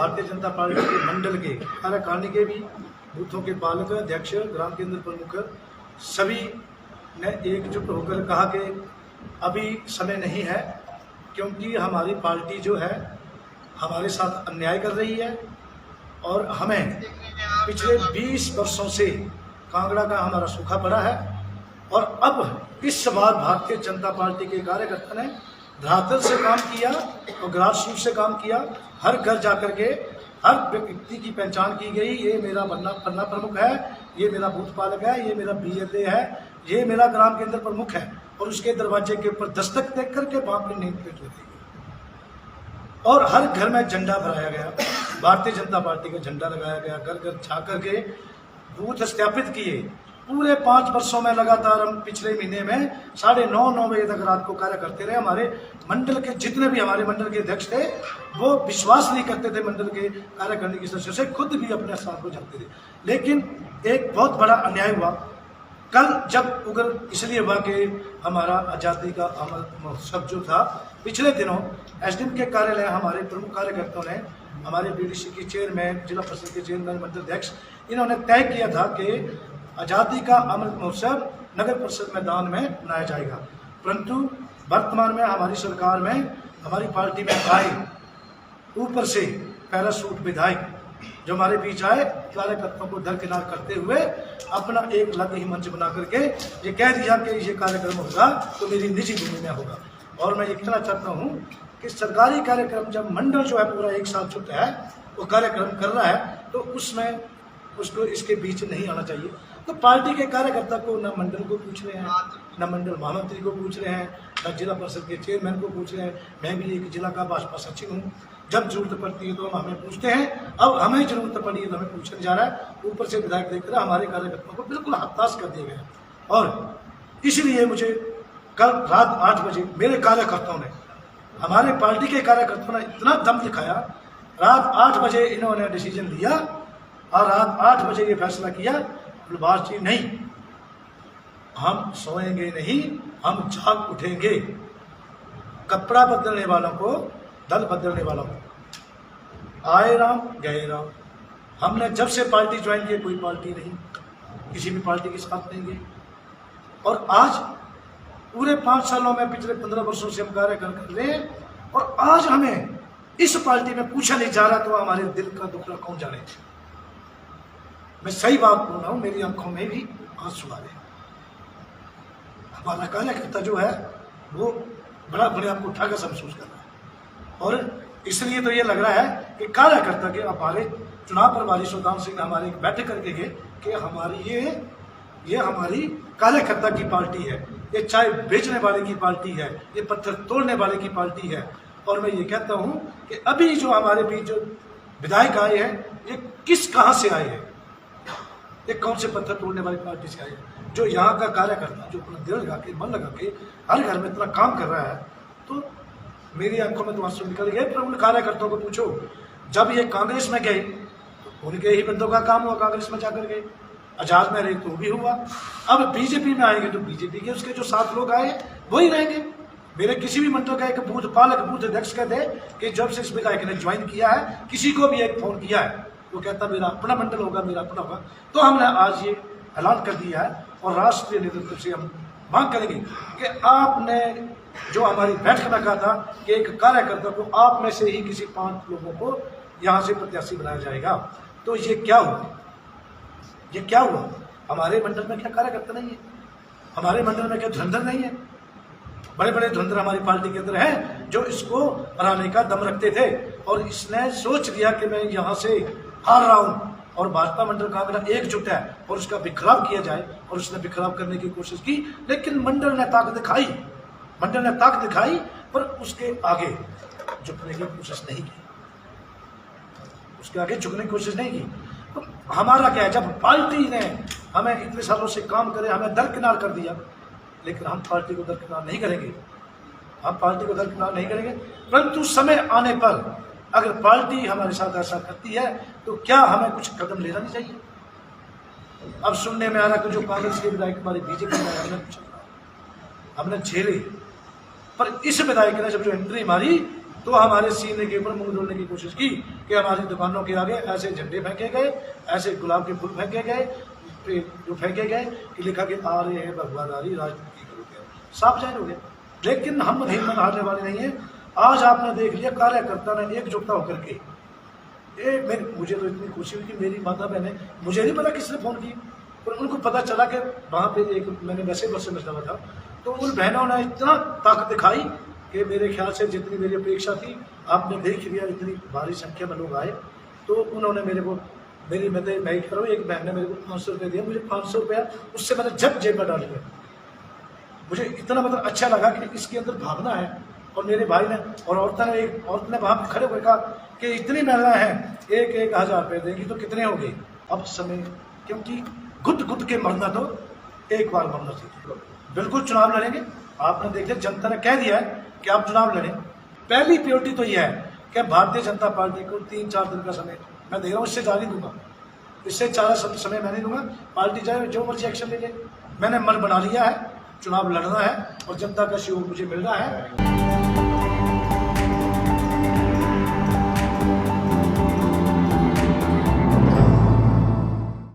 Bharatiya Janata party के मंडल के कार्यकारिणी के भी, बूथों के पालक, अध्यक्ष, ग्राम केंद्र प्रमुख सभी ने एकजुट होकर कहा कि अभी समय नहीं है, क्योंकि हमारी पार्टी जो है हमारे साथ अन्याय कर रही है और हमें पिछले 20 वर्षों से कांगड़ा का हमारा सूखा पड़ा है। और अब इस बार भारतीय जनता पार्टी के कार्यकर्ता ने धरातल से काम किया और ग्रासरूट से काम किया। हर घर जाकर के हर व्यक्ति की पहचान की गई, ये मेरा पन्ना प्रमुख है, ये मेरा बूथ पालक है, ये मेरा BLA है, ये मेरा ग्राम केंद्र प्रमुख है, और उसके दरवाजे के ऊपर दस्तक देख करके वहां पर नेम प्लेट लगी और हर घर में झंडा फहराया गया, भारतीय जनता पार्टी का झंडा लगाया गया। घर घर जा करके बूथ स्थापित किए। पूरे 5 वर्षों में लगातार हम पिछले महीने में 9:30 बजे तक रात को कार्य करते रहे। हमारे मंडल के जितने भी हमारे मंडल के अध्यक्ष थे वो विश्वास नहीं करते थे मंडल के कार्य करने की सदस्यों से, खुद भी अपने साथ को जाते थे। लेकिन एक बहुत बड़ा अन्याय हुआ कल, जब उगर इसलिए हुआ कि हमारा आज़ादी का अमृत महोत्सव जो था, पिछले दिनों SDM के कार्यालय हमारे प्रमुख कार्यकर्ताओं ने, हमारे BDC की चेयरमैन, जिला परिषद के चेयरमैन, मंडल अध्यक्ष, इन्होंने तय किया था कि आज़ादी का अमृत महोत्सव नगर परिषद मैदान में मनाया जाएगा। परंतु वर्तमान में हमारी सरकार में, हमारी पार्टी में आए ऊपर से पैरासूट विधायक जो हमारे बीच आए, कार्यकर्ताओं को दरकिनार करते हुए अपना एक अलग ही मंच बना करके ये कह दिया कि ये कार्यक्रम होगा तो मेरी निजी भूमि में होगा। और मैं ये कहना चाहता हूँ कि सरकारी कार्यक्रम जब मंडल जो है पूरा एक साथ छुट्टा है, वो कार्यक्रम कर रहा है, तो उसमें उसको इसके बीच नहीं आना चाहिए। तो पार्टी के कार्यकर्ता को न मंडल को पूछ रहे हैं, न मंडल महामंत्री को पूछ रहे हैं, न जिला परिषद के चेयरमैन को पूछ रहे हैं। मैं भी एक जिला का भाजपा सचिव हूँ, जब जरूरत पड़ती है तो हम हमें पूछते हैं। अब हमें जरूरत पड़ी है तो हमें पूछने जा रहा है। ऊपर से विधायक देखकर हमारे कार्यकर्ताओं को बिल्कुल हताश कर दिया गया। और इसलिए मुझे कल रात 8 बजे मेरे कार्यकर्ताओं ने, हमारे पार्टी के कार्यकर्ताओं ने इतना दम दिखाया, रात 8 बजे इन्होंने डिसीजन लिया और रात 8 बजे ये फैसला किया, गुलबाज जी नहीं, हम सोएंगे नहीं, हम जाग उठेंगे। कपड़ा बदलने वालों को, दल बदलने वालों को, आए राम गए राम। हमने जब से पार्टी ज्वाइन की, कोई पार्टी नहीं, किसी भी पार्टी के साथ नहीं गई। और आज पूरे 5 सालों में, पिछले 15 वर्षों से हम कार्य कर रहे हैं, और आज हमें इस पार्टी में पूछा नहीं जा रहा तो हमारे दिल का दुखड़ा कौन जाने। मैं सही बात बोल रहा हूँ, मेरी आंखों में भी आंसू आ रहे। हमारा कार्यकर्ता जो है वो बड़ा अपने आप को उठाकर महसूस कर रहा है। और इसलिए तो ये लग रहा है कि कार्यकर्ता के हमारे चुनाव प्रभारी सुल्तान सिंह ने हमारे एक बैठक करके गए कि हमारी ये हमारी कार्यकर्ता की पार्टी है, ये चाय बेचने वाले की पार्टी है, ये पत्थर तोड़ने वाले की पार्टी है। और मैं ये कहता हूँ कि अभी जो हमारे बीच जो विधायक आए हैं, ये कहाँ से आए हैं, ये कौन से पत्थर तोड़ने वाली पार्टी से आए हैं? जो यहाँ का कार्यकर्ता जो अपना दिल लगा के, मन लगा के हर घर में इतना काम कर रहा है, तो मेरी आंखों में तो आंसू निकल गए। पर उन कार्यकर्ताओं को पूछो, जब ये कांग्रेस में गए तो उनके ही बंदों का काम हुआ, कांग्रेस में जाकर गए। आजाद में रहे तो भी हुआ। अब बीजेपी में आएंगे तो बीजेपी के उसके जो 7 लोग आए वही रहेंगे। मेरे किसी भी मंडल का एक बूथ पालक, बूथ अध्यक्ष कहते कि जब से इस विधायक ने ज्वाइन किया है, किसी को भी एक फोन किया है, वो कहता मेरा अपना मंडल होगा, मेरा अपना होगा। तो हमने आज ये ऐलान कर दिया है और राष्ट्रीय नेतृत्व से हम मांग करेंगे कि आपने जो हमारी बैठक में कहा था कि एक कार्यकर्ता को आप में से ही किसी 5 लोगों को यहाँ से प्रत्याशी बनाया जाएगा, तो ये क्या हुआ? ये क्या हुआ? हमारे मंडल में क्या कार्यकर्ता नहीं है? हमारे मंडल में क्या धुरंधर नहीं है? बड़े बड़े धुरंधर हमारी पार्टी के अंदर हैं जो इसको हराने का दम रखते थे, और इसने सोच लिया कि मैं यहाँ से हार रहा हूँ और भाजपा मंडल कांगड़ा एकजुट है और उसका बिखराव किया जाए। और उसने बिखराव करने की कोशिश की, लेकिन मंडल ने ताकत दिखाई, मंडल ने ताकत दिखाई, पर उसके आगे झुकने की कोशिश नहीं की, उसके आगे झुकने की कोशिश नहीं की। तो हमारा क्या है, जब पार्टी ने हमें इतने सालों से काम करे, हमें दरकिनार कर दिया, लेकिन हम पार्टी को दरकिनार नहीं करेंगे, हम पार्टी को दरकिनार नहीं करेंगे। परंतु समय आने पर अगर पार्टी हमारे साथ ऐसा करती है तो क्या हमें कुछ कदम लेना नहीं चाहिए? अब सुनने में आ रहा है कि जो कांग्रेस के विधायक हमारे बीजेपी में हमने झेले, पर इस विधायक ने जब जो एंट्री मारी तो हमारे सीने के ऊपर मुंह धोने की कोशिश की कि हमारी दुकानों के आगे ऐसे झंडे फेंके गए, ऐसे गुलाब के फूल फेंके गए, जो फेंके गए कि लिखा कि आ रहे हैं भगवादारी राजनीति करोगे, साफ जाहिर हो गया। लेकिन हम हिम्मत हारने वाले नहीं है। आज आपने देख लिया कार्यकर्ता ने एकजुटता होकर के मुझे तो इतनी खुशी हुई कि मेरी माता बहने, मुझे नहीं पता किसने फ़ोन की, पर उनको पता चला कि वहाँ पे एक मैंने वैसे बस में डाला था, तो उन बहनों ने इतना ताकत दिखाई कि मेरे ख्याल से जितनी मेरी अपेक्षा थी आपने देख लिया, इतनी भारी संख्या में लोग आए। तो उन्होंने मेरे को मैं कह रहा हूँ, एक बहन ने मेरे को 500 रुपये दिया, मुझे 500 रुपया उससे मैंने जब जेब में डाल लिया। मुझे इतना मतलब अच्छा लगा कि इसके अंदर भावना है। और मेरे भाई ने और औरत ने वहाँ पर खड़े होकर कहा कि इतनी महिलाएं हैं, 1,000 रुपये देंगी तो कितने हो गए। अब समय, क्योंकि घुट घुट के मरना तो एक बार मरना चाहिए। बिल्कुल चुनाव लड़ेंगे। आपने देख लिया, जनता ने कह दिया है कि आप चुनाव लड़ें। पहली प्रायोरिटी तो यह है कि भारतीय जनता पार्टी को 3-4 दिन का समय मैं दे रहा हूँ, इससे जारी दूंगा, इससे ज़्यादा समय मैं नहीं दूंगा। पार्टी चाहे जो मर्जी एक्शन ले ले, मैंने मन बना लिया है, चुनाव लड़ना है और जनता का सहयोग मुझे मिल रहा है।